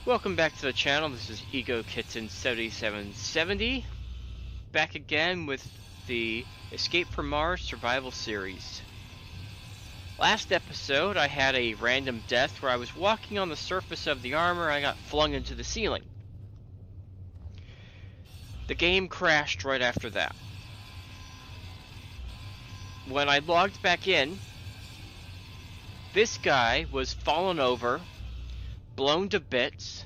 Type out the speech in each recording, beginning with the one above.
Welcome back to the channel. This is Kitten 7770, back again with the Escape from Mars survival series. Last episode I had a random death where I was walking on the surface of the armor and I got flung into the ceiling. The game crashed right after that. When I logged back in, this guy was fallen over, blown to bits,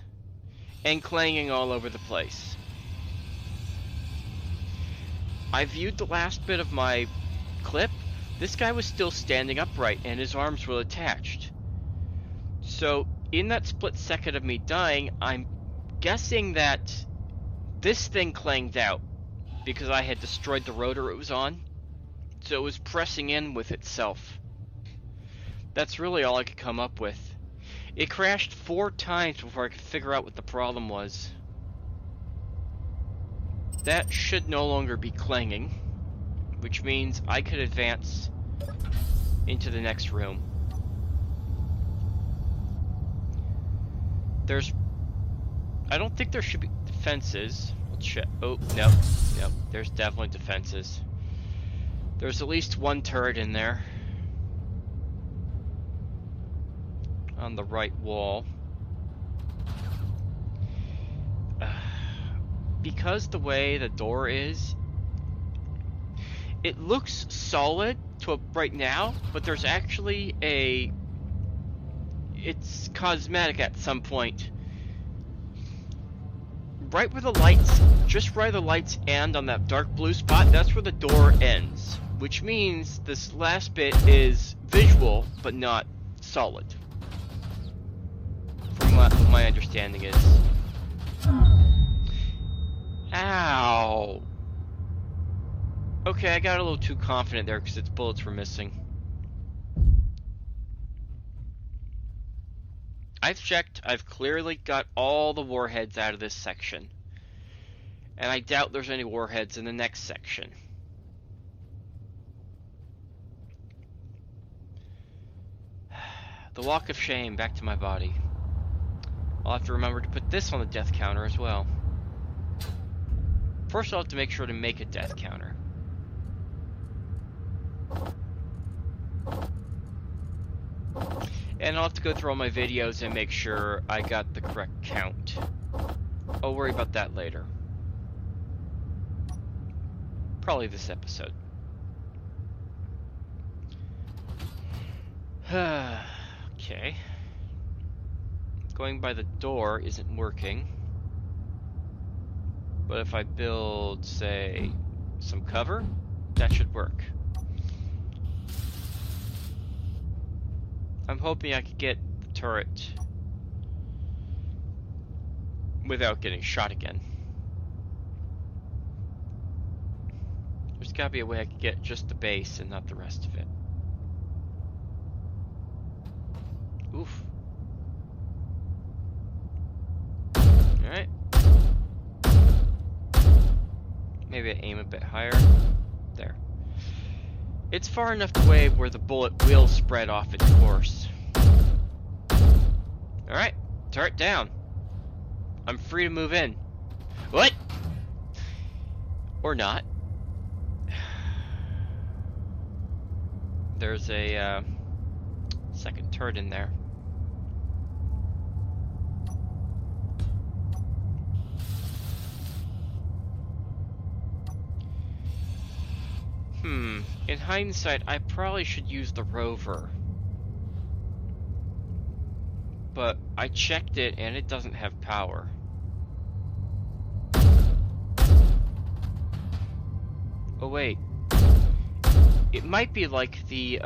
and clanging all over the place. I viewed the last bit of my clip. This guy was still standing upright and his arms were attached. So in that split second of me dying, I'm guessing that this thing clanged out because I had destroyed the rotor it was on. So it was pressing in with itself. That's really all I could come up with. It crashed 4 times before I could figure out what the problem was. That should no longer be clanging, which means I could advance into the next room. I don't think there should be defenses. Let's check. Oh, no. There's definitely defenses. There's at least one turret in there. On the right wall. Because the way the door is, it looks solid to right now, but there's actually it's cosmetic at some point. Right where the lights, just where the lights end on that dark blue spot, that's where the door ends. Which means this last bit is visual, but not solid. From what my understanding is. Ow! Okay, I got a little too confident there because its bullets were missing. I've checked, I've clearly got all the warheads out of this section. And I doubt there's any warheads in the next section. The walk of shame back to my body. I'll have to remember to put this on the death counter as well. First I'll have to make sure to make a death counter. And I'll have to go through all my videos and make sure I got the correct count. I'll worry about that later. Probably this episode. Okay. Going by the door isn't working. But if I build, say, some cover, that should work. I'm hoping I could get the turret without getting shot again. There's gotta be a way I could get just the base and not the rest of it. Oof. Alright. Maybe I aim a bit higher. There. It's far enough away where the bullet will spread off its course. Alright, turret down. I'm free to move in. What? Or not. There's a second turret in there. In hindsight, I probably should use the rover. But I checked it and it doesn't have power. Oh wait. It might be like the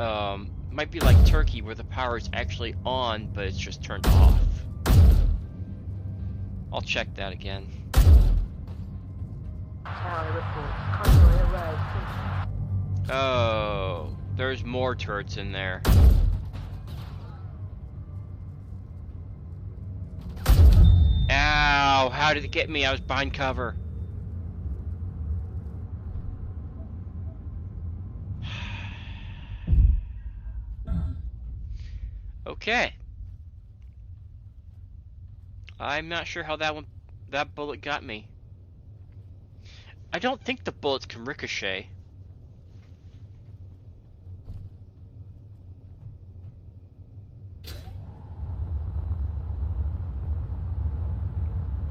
might be like Turkey where the power is actually on but it's just turned off. I'll check that again. Oh, there's more turrets in there. Ow, how did it get me? I was behind cover. Okay. I'm not sure how that bullet got me. I don't think the bullets can ricochet.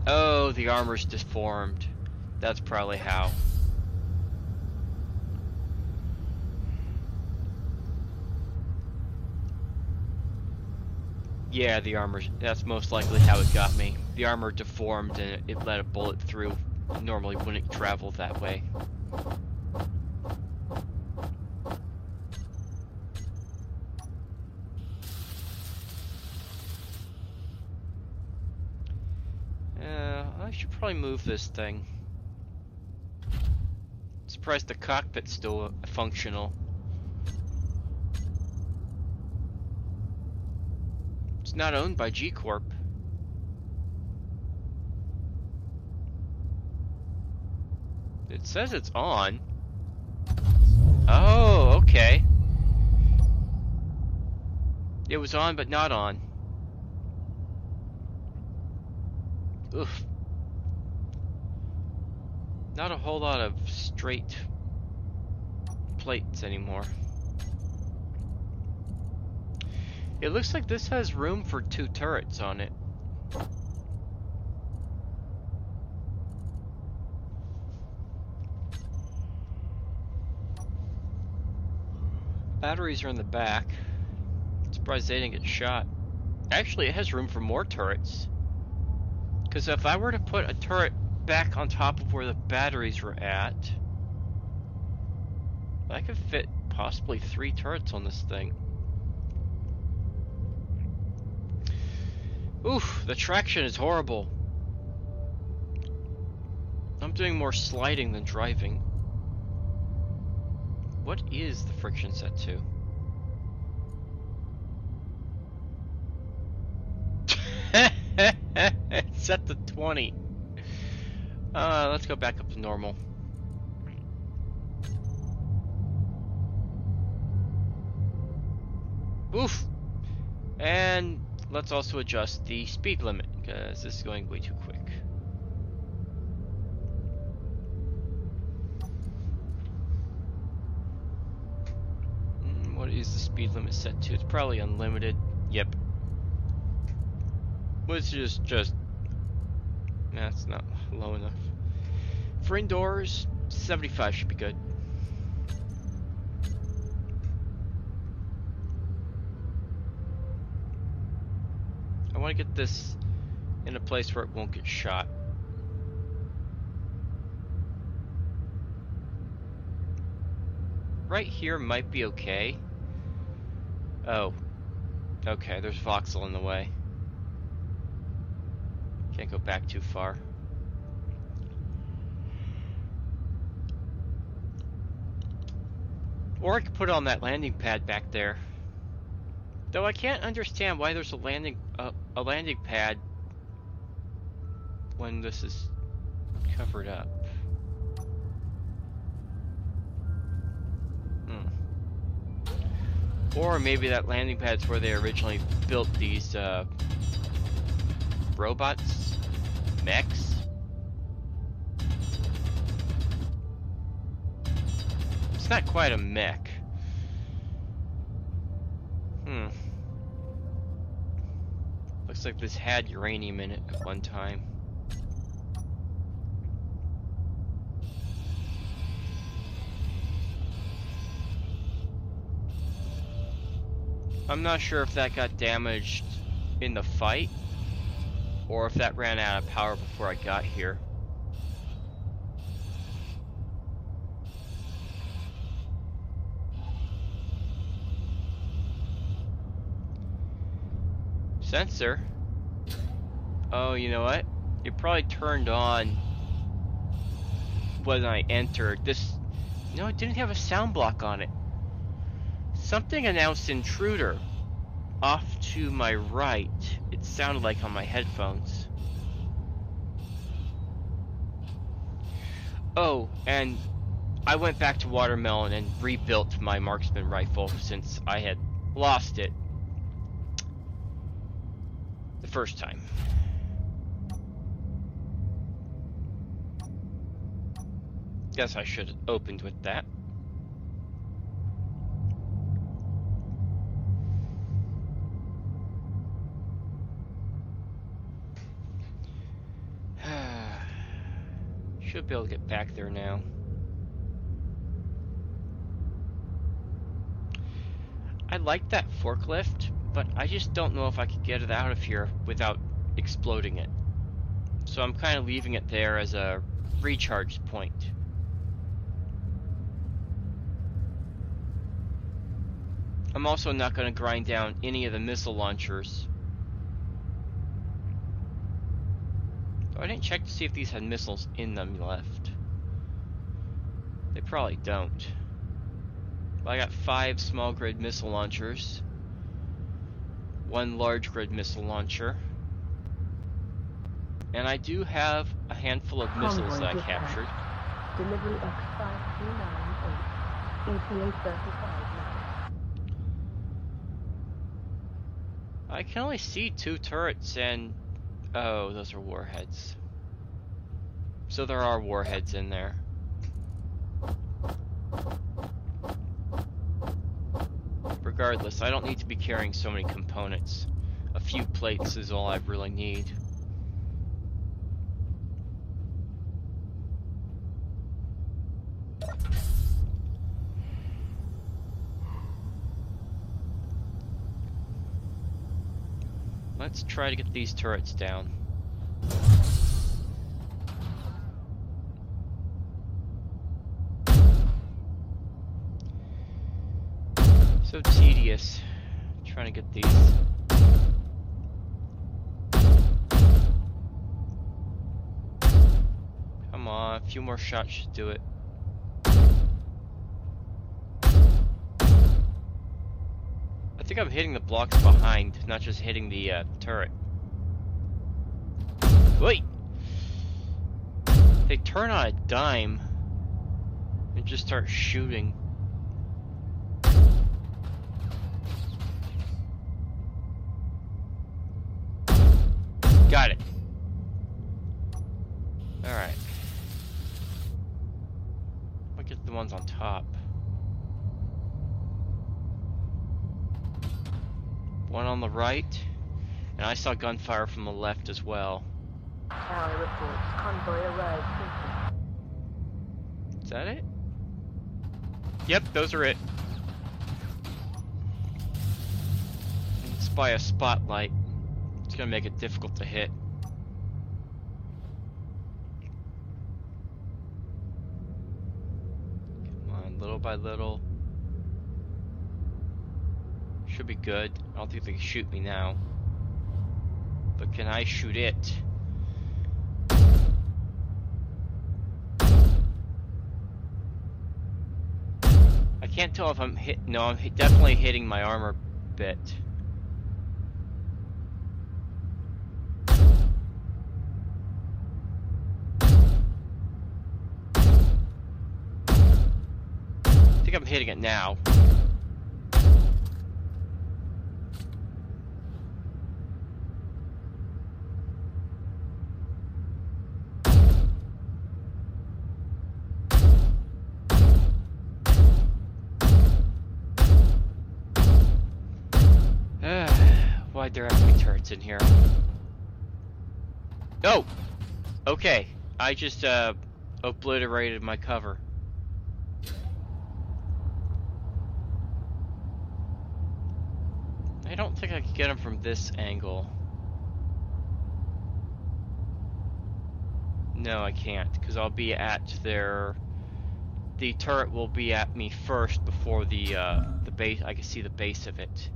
Oh, the armor's deformed. That's probably how. Yeah, the armor's... That's most likely how it got me. The armor deformed and it let a bullet through. It normally wouldn't travel that way. I should probably move this thing. Surprised the cockpit's still functional. It's not owned by G Corp. It says it's on. Oh, okay. It was on, but not on. Oof. Not a whole lot of straight plates anymore. It looks like this has room for 2 turrets on it. Batteries are in the back. Surprised they didn't get shot. Actually, it has room for more turrets. Because if I were to put a turret back on top of where the batteries were at, I could fit possibly 3 turrets on this thing. Oof, the traction is horrible. I'm doing more sliding than driving. What is the friction set to? It's set to 20. Let's go back up to normal. Oof! And let's also adjust the speed limit, because this is going way too quick. What is the speed limit set to? It's probably unlimited. Yep. Which is just... That's not low enough. For indoors, 75 should be good. I want to get this in a place where it won't get shot. Right here might be okay. Oh. Okay, there's voxel in the way. Can't go back too far. Or I could put it on that landing pad back there. Though I can't understand why there's a landing pad when this is covered up. Or maybe that landing pad's where they originally built these robots, mechs. It's not quite a mech. Looks like this had uranium in it at one time. I'm not sure if that got damaged in the fight, or if that ran out of power before I got here. Sensor? Oh, you know what? It probably turned on when I entered. This... No, it didn't have a sound block on it. Something announced intruder off to my right. It sounded like on my headphones. Oh, and I went back to Watermelon and rebuilt my marksman rifle since I had lost it the first time. Guess I should have opened with that. Should be able to get back there now. I like that forklift, but I just don't know if I could get it out of here without exploding it. So I'm kind of leaving it there as a recharge point. I'm also not going to grind down any of the missile launchers. Oh, I didn't check to see if these had missiles in them left. They probably don't. Well, I got 5 small grid missile launchers, 1 large grid missile launcher, and I do have a handful of missiles that I captured. Delivery X5398, ep34. I can only see 2 turrets and... oh, those are warheads. So there are warheads in there. Regardless, I don't need to be carrying so many components. A few plates is all I really need. Let's try to get these turrets down. So tedious trying to get these. Come on, a few more shots should do it. I think I'm hitting the blocks behind, not just hitting the turret. Wait! They turn on a dime and just start shooting. Got it. Alright. I'll get the ones on top. One on the right, and I saw gunfire from the left as well. Tower reports. Convoy arrived. Is that it? Yep, those are it. It's by a spotlight. It's gonna make it difficult to hit. Come on, little by little. Should be good. I don't think they can shoot me now. But can I shoot it? I can't tell if I'm hit. No, I'm definitely hitting my armor bit. I think I'm hitting it now. Why'd there have to be turrets in here? Oh! Okay. I just, obliterated my cover. I don't think I can get them from this angle. No, I can't, because I'll be at their... The turret will be at me first before the base. I can see the base of it.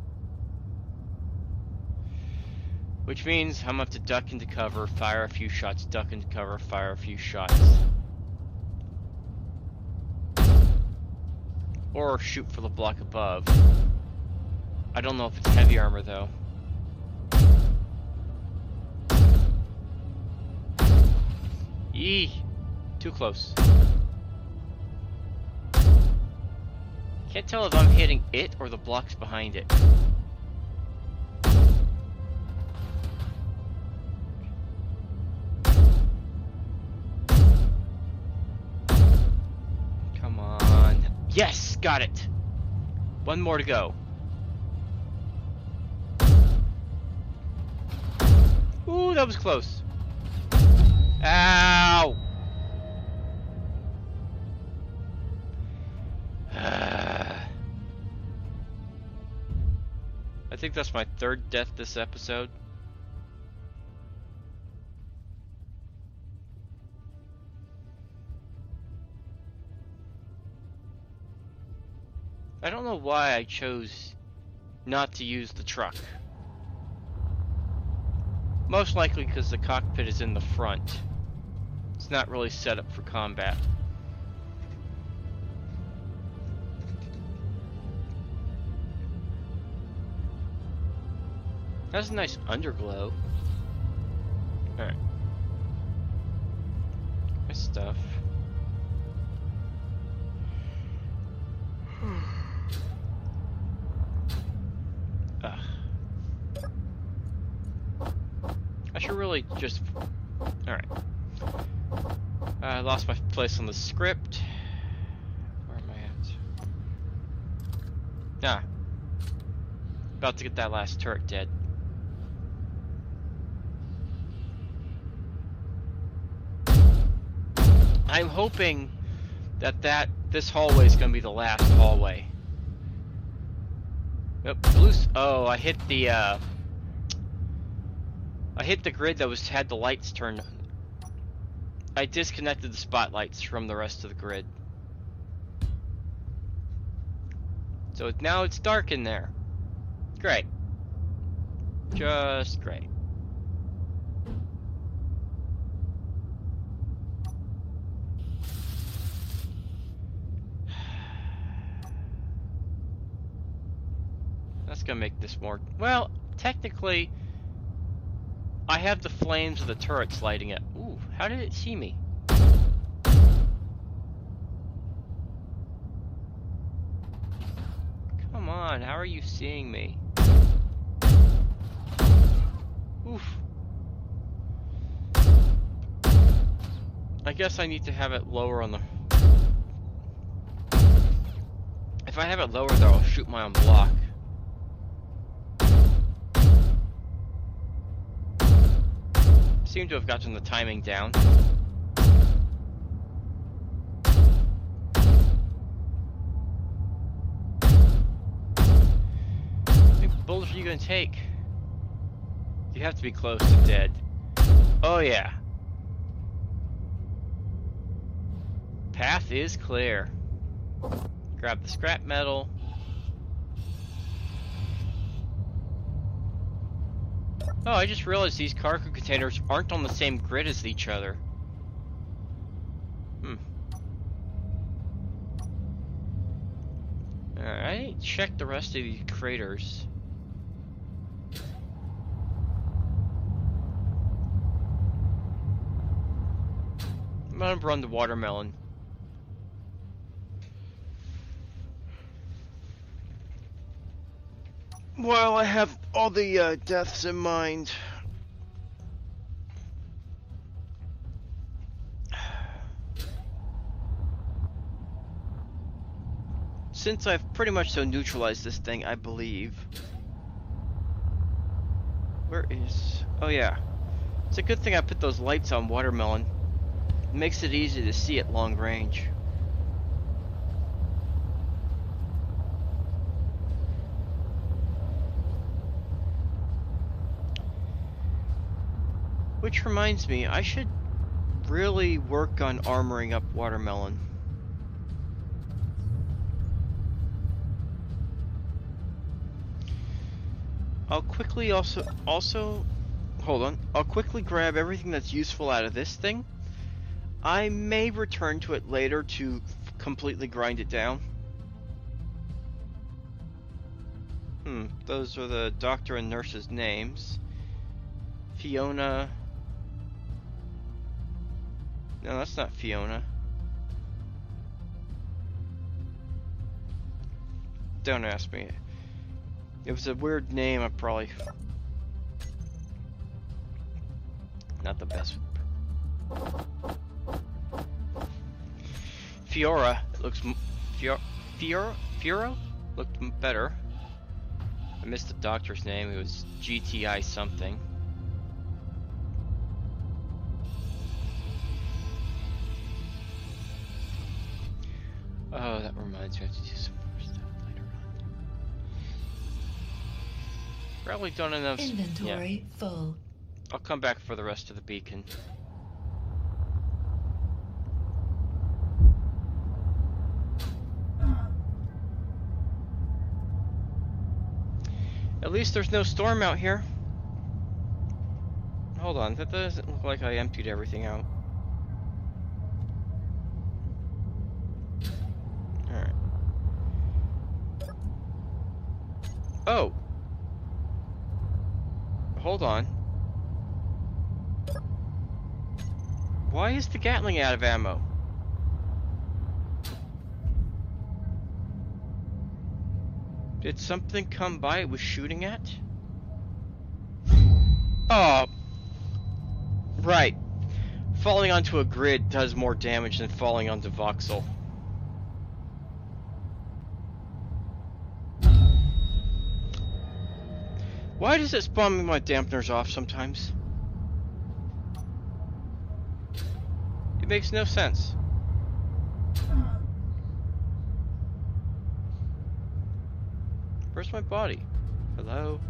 Which means I'm gonna have to duck into cover, fire a few shots, duck into cover, fire a few shots. Or shoot for the block above. I don't know if it's heavy armor though. Eee! Too close. Can't tell if I'm hitting it or the blocks behind it. Yes, got it. One more to go. Ooh, that was close. Ow! I think that's my third death this episode. I don't know why I chose not to use the truck. Most likely because the cockpit is in the front. It's not really set up for combat. That's a nice underglow. Alright. My stuff. Ugh. I should really just... Alright. I lost my place on the script. Where am I at? Ah. About to get that last turret dead. I'm hoping that this hallway is going to be the last hallway. Nope, oh, I hit the grid that had the lights turned on. I disconnected the spotlights from the rest of the grid. So now it's dark in there. Great. Just great. That's gonna make this more... Well, technically, I have the flames of the turrets lighting it. Ooh, how did it see me? Come on, how are you seeing me? Oof. I guess I need to have it lower on the... If I have it lower there, I'll shoot my own block. Seem to have gotten the timing down. How many bullets are you gonna take? You have to be close to dead. Oh yeah. Path is clear. Grab the scrap metal. Oh, I just realized these cargo containers aren't on the same grid as each other. Alright, check the rest of these craters. I'm gonna run the watermelon. While I have all the deaths in mind. Since I've pretty much so neutralized this thing, I believe. Where is... Oh yeah. It's a good thing I put those lights on watermelon. It makes it easy to see at long range. Which reminds me, I should really work on armoring up watermelon. I'll quickly also hold on. I'll quickly grab everything that's useful out of this thing. I may return to it later to completely grind it down. Those are the doctor and nurse's names. Fiona. No, that's not Fiona. Don't ask me. It was a weird name, I probably... Not the best. Fiora looks... ep34 looked better. I missed the doctor's name. It was GTI something. Oh, that reminds me, I have to do some more stuff later on. Probably done enough. Inventory full. I'll come back for the rest of the beacon. At least there's no storm out here. Hold on, that doesn't look like I emptied everything out. Alright. Oh! Hold on. Why is the Gatling out of ammo? Did something come by it was shooting at? Oh! Right. Falling onto a grid does more damage than falling onto voxel. Why does it spawn me my dampeners off sometimes? It makes no sense. Where's my body? Hello?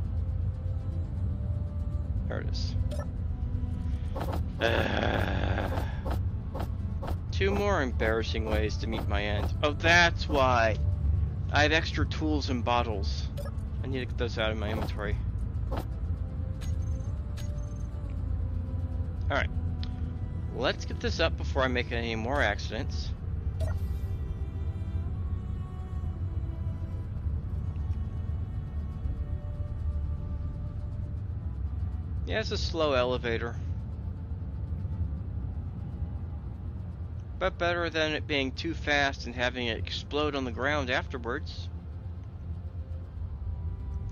There it is. Two more embarrassing ways to meet my end. Oh, that's why. I have extra tools and bottles. I need to get those out of my inventory. Alright. Let's get this up before I make any more accidents. Yeah, it's a slow elevator. But better than it being too fast and having it explode on the ground afterwards.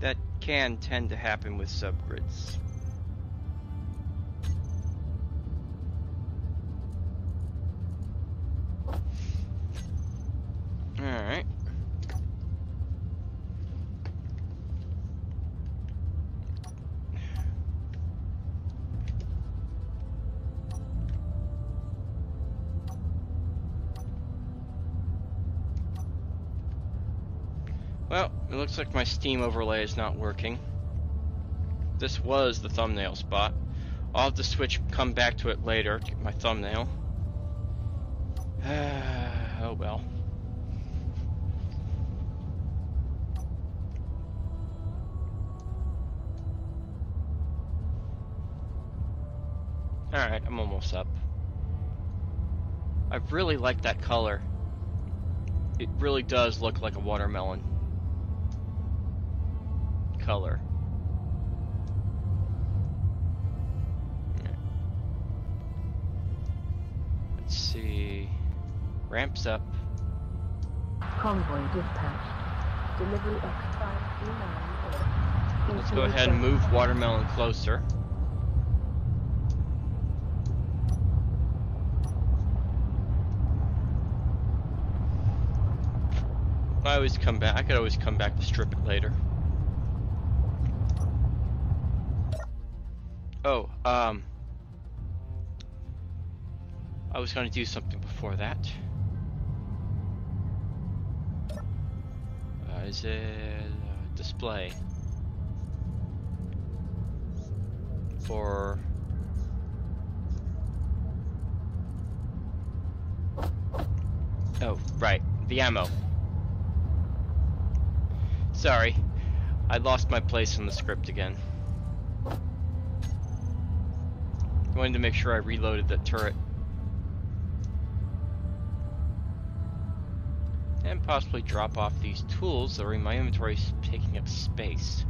That can tend to happen with subgrids. Alright. Well, it looks like my Steam overlay is not working. This was the thumbnail spot. I'll have to come back to it later to get my thumbnail. Oh well. Alright, I'm almost up. I really like that color. It really does look like a watermelon color. Let's see. Ramps up. Convoy dispatched. Delivery X539. Let's go ahead and move watermelon closer. I always come back. I could always come back to strip it later. Oh, I was going to do something before that. Is it display for? Oh, right, the ammo. Sorry, I lost my place in the script again. I wanted to make sure I reloaded that turret. And possibly drop off these tools that are in my inventory taking up space.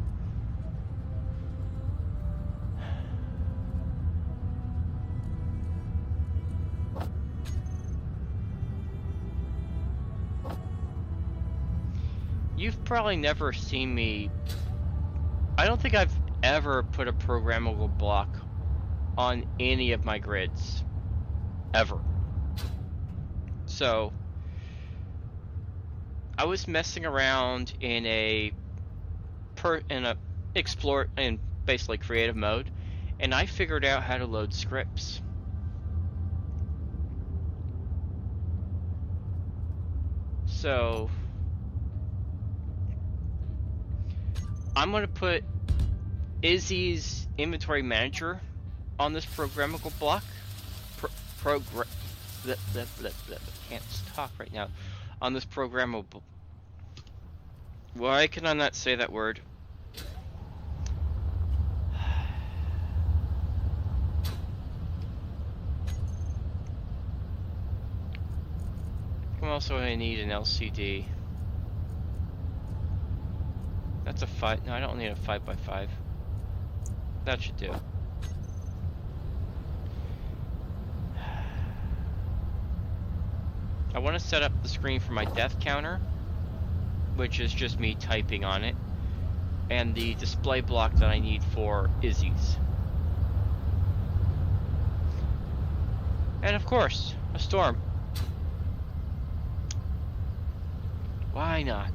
You've probably never seen me... I don't think I've ever put a programmable block on any of my grids. Ever. So... I was messing around in a explore and basically creative mode, and I figured out how to load scripts. So I'm gonna put Izzy's inventory manager on this programmable block. Can't talk right now. On this programmable. Why can I not say that word? I'm also gonna need an LCD. That's a 5. No, I don't need a 5x5. That should do. I want to set up the screen for my death counter, which is just me typing on it, and the display block that I need for Izzy's. And of course, a storm. Why not?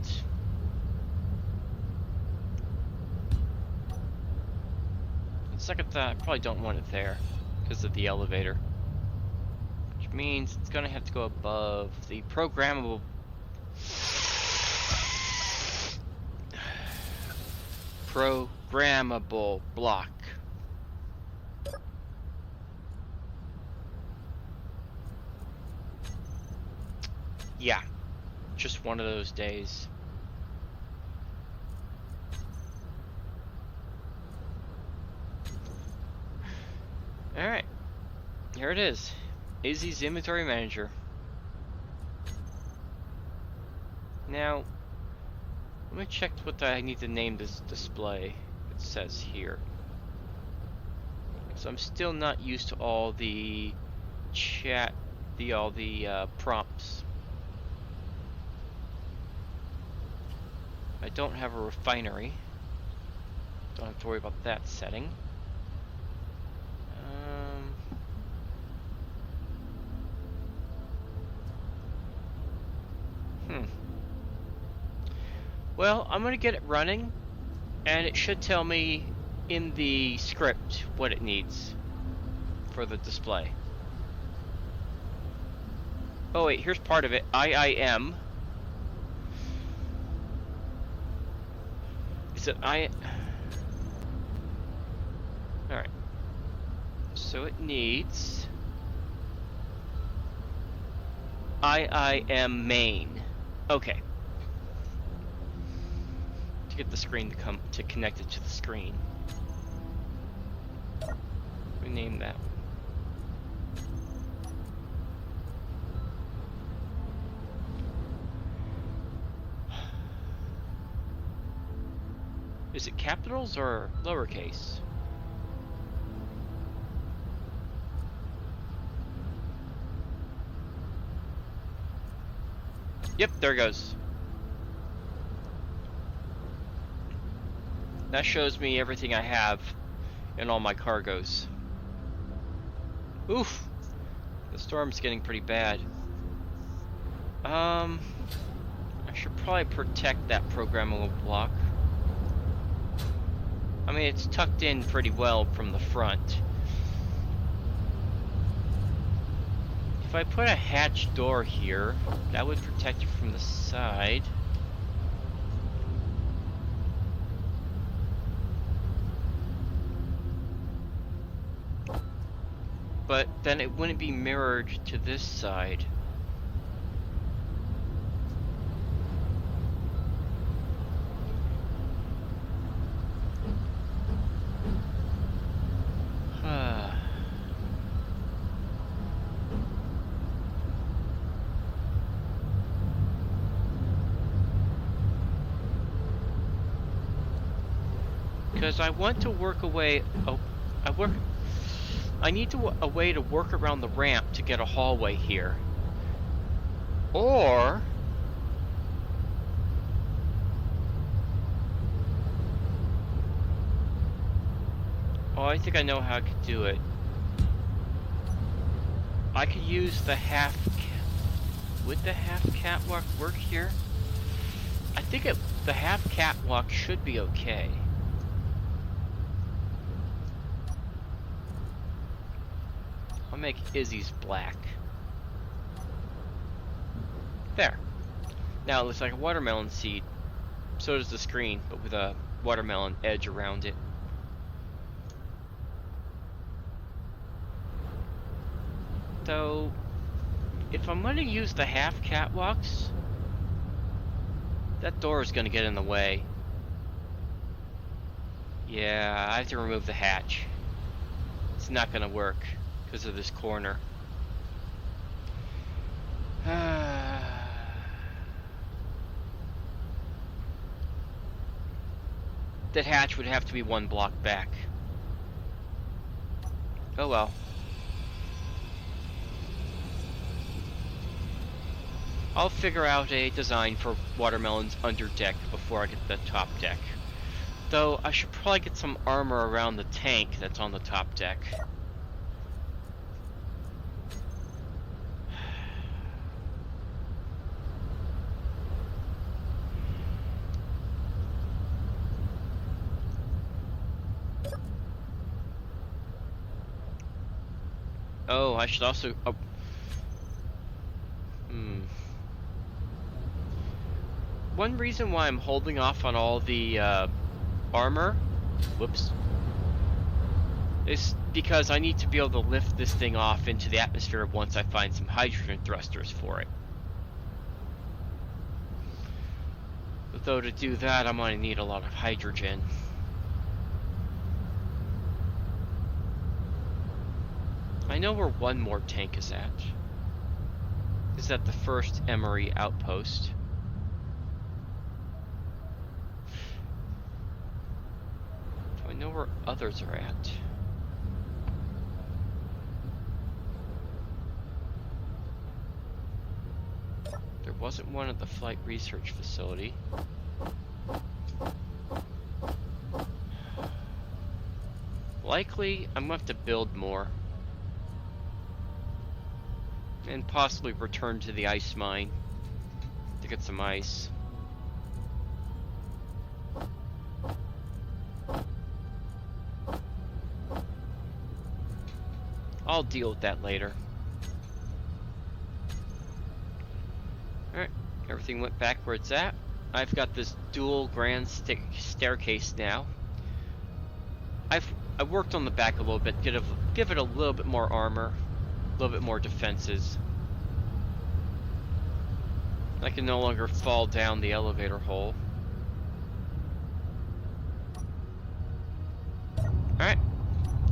The second thought, I probably don't want it there because of the elevator. Which means it's gonna have to go above the programmable block. Yeah, just one of those days. Alright, here it is. Izzy's inventory manager. Now, let me check what I need to name this display. It says here. So I'm still not used to all the prompts. I don't have a refinery. Don't have to worry about that setting. Well, I'm gonna get it running, and it should tell me in the script what it needs for the display. Oh wait, here's part of it. IIM. Is it I? Alright. So it needs IIM main. Okay. To get the screen to connect it to the screen. Rename that. Is it capitals or lowercase? Yep, there it goes. That shows me everything I have in all my cargoes. Oof! The storm's getting pretty bad. I should probably protect that programmable block. I mean, it's tucked in pretty well from the front. If I put a hatch door here, that would protect you from the side. But then it wouldn't be mirrored to this side. Because I want to work away. I need a way to work around the ramp to get a hallway here. Or oh, I think I know how I could do it. I could use the half. Would the half catwalk work here? think the half catwalk should be okay. I'll make Izzy's black. There. Now it looks like a watermelon seed. So does the screen, but with a watermelon edge around it. Though, if I'm going to use the half catwalks, that door is going to get in the way. Yeah, I have to remove the hatch. It's not going to work because of this corner. That hatch would have to be one block back. Oh well. I'll figure out a design for watermelons under deck before I get the top deck. Though I should probably get some armor around the tank that's on the top deck. Oh, I should also... One reason why I'm holding off on all the armor, is because I need to be able to lift this thing off into the atmosphere once I find some hydrogen thrusters for it. Though to do that, I'm going to need a lot of hydrogen. I know where one more tank is at. Is at the first Emery outpost. Do I know where others are at? There wasn't one at the flight research facility. Likely, I'm going to have to build more. And possibly return to the ice mine to get some ice. I'll deal with that later. Alright, everything went back where it's at. I've got this dual grand staircase now. I worked on the back a little bit, give it a little bit more armor. A little bit more defenses. I can no longer fall down the elevator hole. Alright.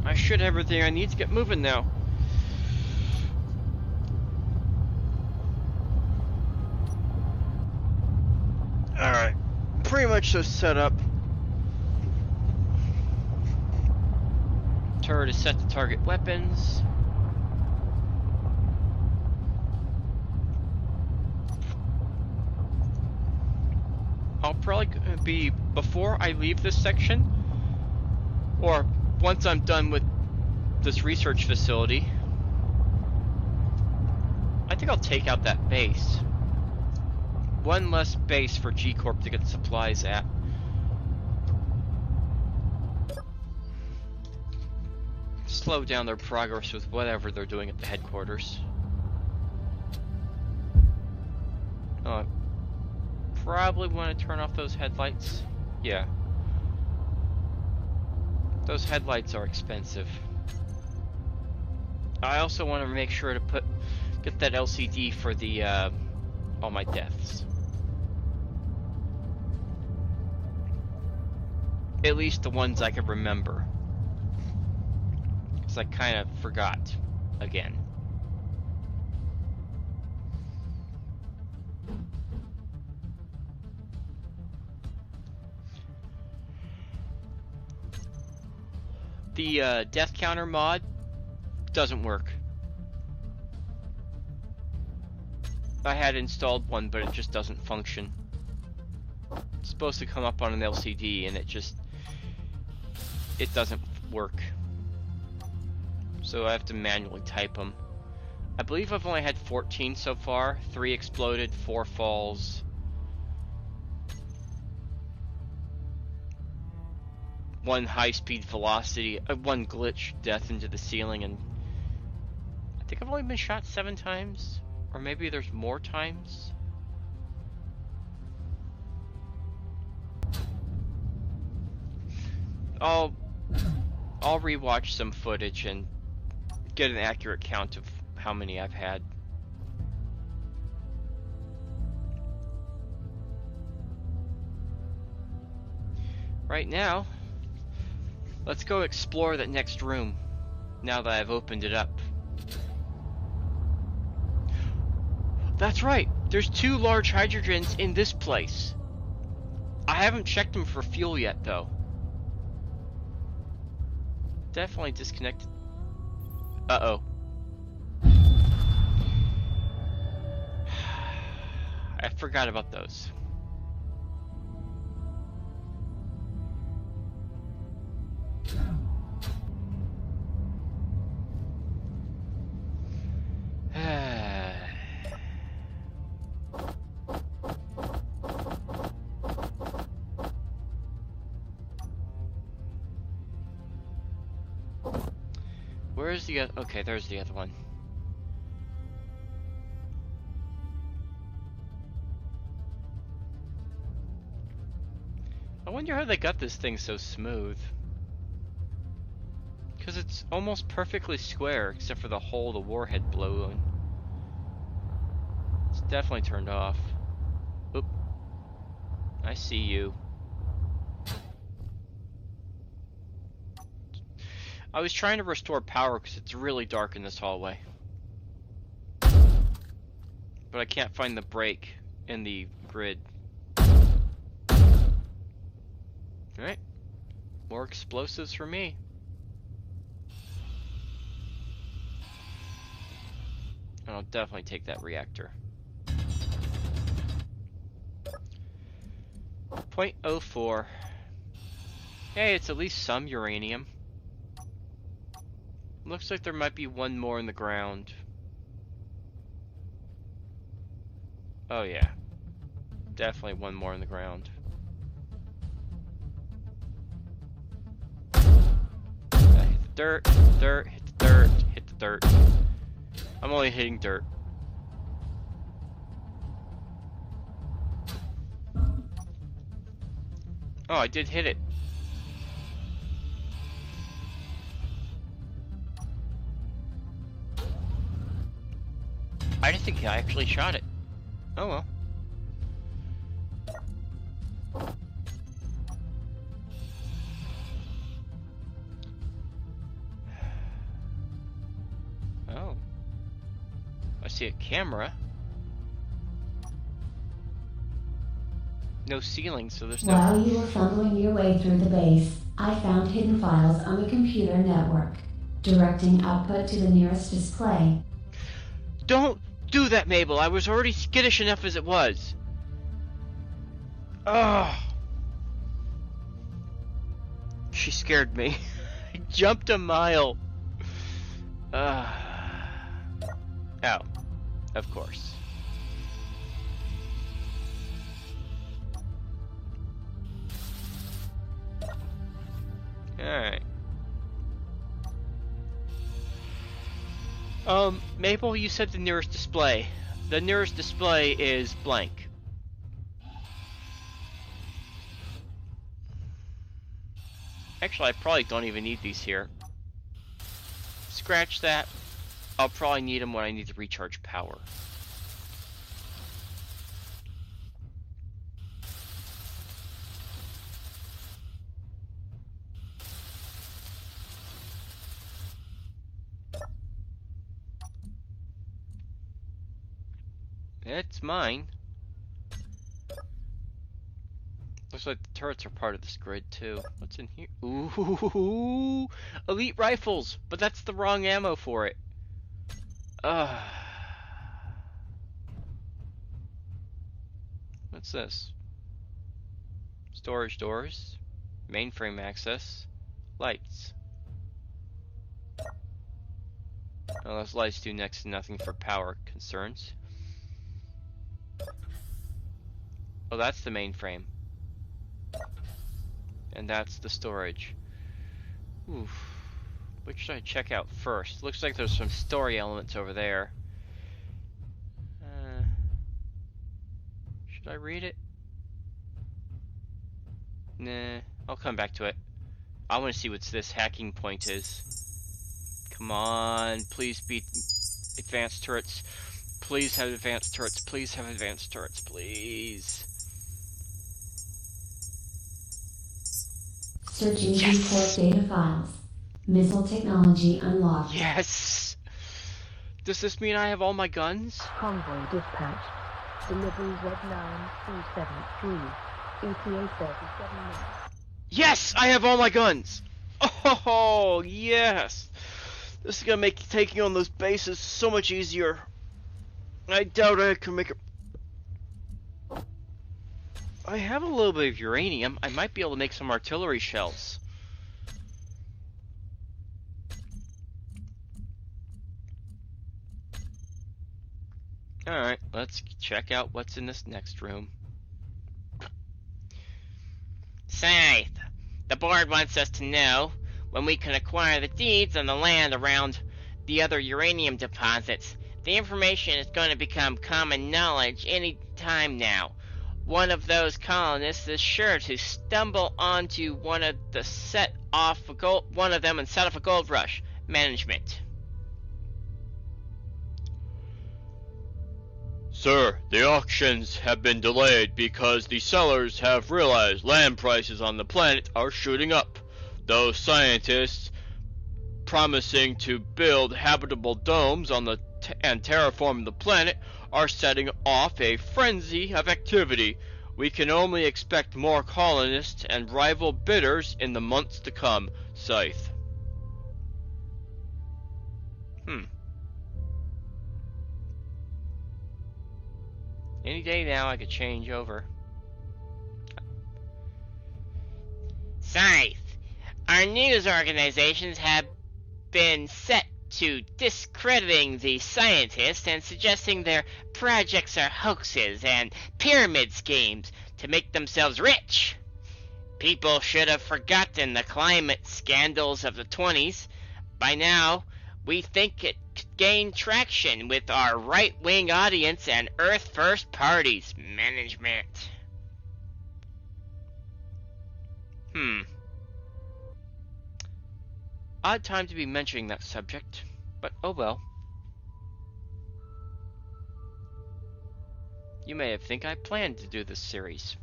I should have everything I need to get moving now. Alright. Pretty much so set up. Turret is set to target weapons. I'll probably be, before I leave this section, or once I'm done with this research facility, I think I'll take out that base. One less base for G-Corp to get supplies at. Slow down their progress with whatever they're doing at the headquarters. Probably want to turn off those headlights. Yeah. Those headlights are expensive. I also want to make sure to get that LCD for the all my deaths. At least the ones I can remember. Because I kind of forgot again. The death counter mod doesn't work. I had installed one, but it just doesn't function. It's supposed to come up on an LCD, and it doesn't work. So I have to manually type them. I believe I've only had 14 so far. 3 exploded, 4 falls. one high-speed velocity, one glitch death into the ceiling, and I think I've only been shot 7 times, or maybe there's more times. I'll rewatch some footage and get an accurate count of how many I've had. Right now, let's go explore that next room, now that I've opened it up. That's right, there's 2 large hydrogens in this place. I haven't checked them for fuel yet, though. Definitely disconnected. Uh-oh. I forgot about those. Where's the other? Okay, there's the other one. I wonder how they got this thing so smooth. Because it's almost perfectly square, except for the hole the warhead blew in. It's definitely turned off. Oop. I see you. I was trying to restore power because it's really dark in this hallway. But I can't find the break in the grid. Alright. More explosives for me. And I'll definitely take that reactor. 0.04. Hey, it's at least some uranium. Looks like there might be one more in the ground. Oh yeah. Definitely one more in the ground. Hit the dirt, dirt, hit the dirt, hit the dirt. I'm only hitting dirt. Oh, I did hit it. I didn't think I actually shot it. Oh well. Oh. I see a camera. No ceiling, so there's no... While you were fumbling your way through the base, I found hidden files on the computer network, directing output to the nearest display. Don't do that, Mabel. I was already skittish enough as it was. Ugh. She scared me. I jumped a mile. Oh, of course. Alright. Maple, you said the nearest display. The nearest display is blank. Actually, I probably don't even need these here. Scratch that. I'll probably need them when I need to recharge power. It's mine. Looks like the turrets are part of this grid too. What's in here? Ooh, elite rifles, but that's the wrong ammo for it. What's this? Storage doors, mainframe access, lights. Oh, those lights do next to nothing for power concerns. Oh, that's the mainframe. And that's the storage. Oof. Which should I check out first? Looks like there's some story elements over there. Should I read it? Nah, I'll come back to it. I want to see what this hacking point is. Come on, please be advanced turrets. Please have advanced turrets. Please have advanced turrets, please. Searching Yes! report data files. Missile technology unlocked. Yes! Does this mean I have all my guns? Convoy dispatched. Delivery Z9273. ETA 37 minutes. Yes! I have all my guns! Oh, yes! This is gonna make taking on those bases so much easier. I doubt I can make it. I have a little bit of uranium. I might be able to make some artillery shells. Alright, let's check out what's in this next room. Scythe, the board wants us to know when we can acquire the deeds on the land around the other uranium deposits. The information is going to become common knowledge any time now. One of those colonists is sure to stumble onto one of them and set off a gold rush. Management. Sir, the auctions have been delayed because the sellers have realized land prices on the planet are shooting up. Those scientists promising to build habitable domes on the and terraform the planet are setting off a frenzy of activity. We can only expect more colonists and rival bidders in the months to come. Scythe. Any day now I could change over. Scythe, our news organizations have been set to discrediting the scientists and suggesting their projects are hoaxes and pyramid schemes to make themselves rich. People should have forgotten the climate scandals of the 20s. By now, we think it could gain traction with our right-wing audience and Earth First parties. Management. Odd time to be mentioning that subject, but oh well. You may think I planned to do this series.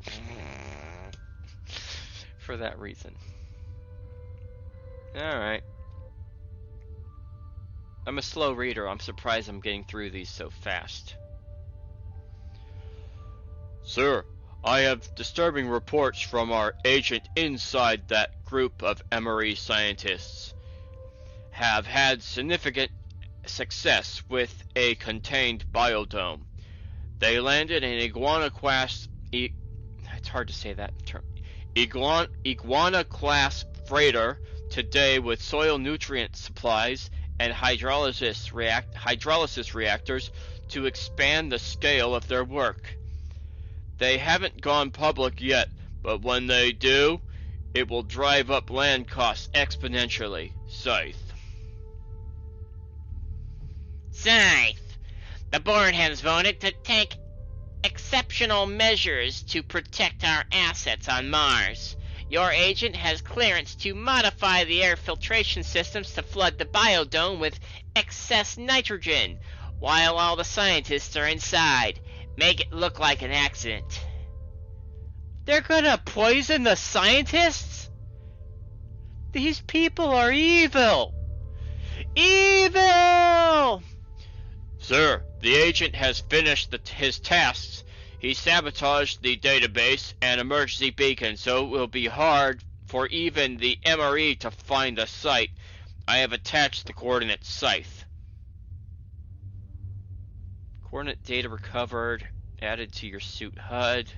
For that reason. Alright. I'm a slow reader. I'm surprised I'm getting through these so fast. Sir, I have disturbing reports from our agent inside that group of Emory scientists. Have had significant success with a contained biodome. They landed an iguana class it's hard to say that term. Iguana class freighter today with soil nutrient supplies and hydrolysis reactors to expand the scale of their work. They haven't gone public yet, but when they do, it will drive up land costs exponentially. Scythe. Scythe, the board has voted to take exceptional measures to protect our assets on Mars. Your agent has clearance to modify the air filtration systems to flood the biodome with excess nitrogen, while all the scientists are inside. Make it look like an accident. They're gonna poison the scientists? These people are evil! Evil! Sir, the agent has finished his tasks. He sabotaged the database and emergency beacon, so it will be hard for even the MRE to find the site. I have attached the coordinates. Scythe. Coordinate data recovered, added to your suit HUD.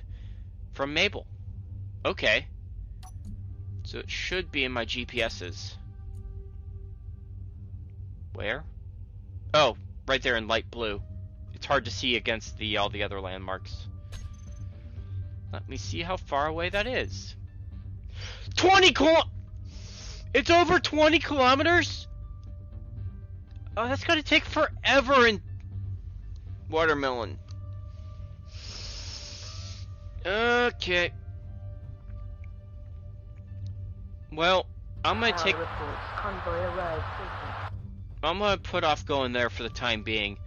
From Mabel. Okay. So it should be in my GPSs. Where? Oh, right there in light blue. It's hard to see against all the other landmarks. Let me see how far away that is. It's over 20 kilometers? Oh, that's gonna take forever in Watermelon. Okay. Well, I'm gonna put off going there for the time being.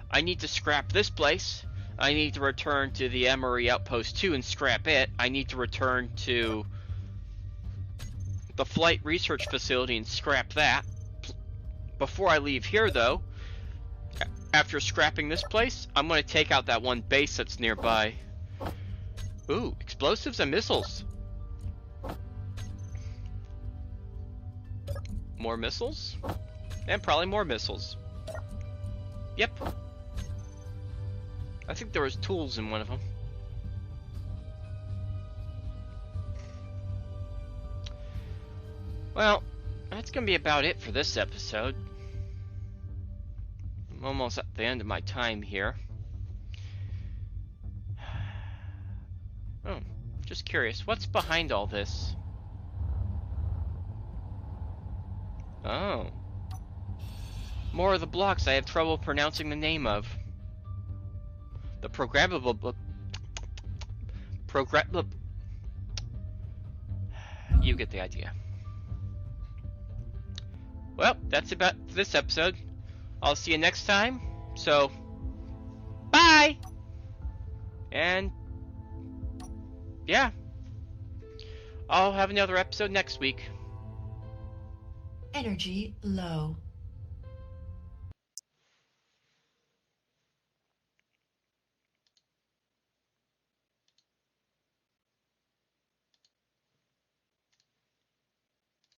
I need to scrap this place. I need to return to the Emery Outpost 2 and scrap it. I need to return to the Flight Research Facility and scrap that. Before I leave here, though, after scrapping this place, I'm going to take out that one base that's nearby. Ooh, explosives and missiles. More missiles? And probably more missiles. Yep. I think there was tools in one of them. Well, that's gonna be about it for this episode. I'm almost at the end of my time here. Oh, just curious, what's behind all this? Oh. More of the blocks I have trouble pronouncing the name of. The programmable... You get the idea. Well, that's about this episode. I'll see you next time. So, bye! And, yeah. I'll have another episode next week. Energy low.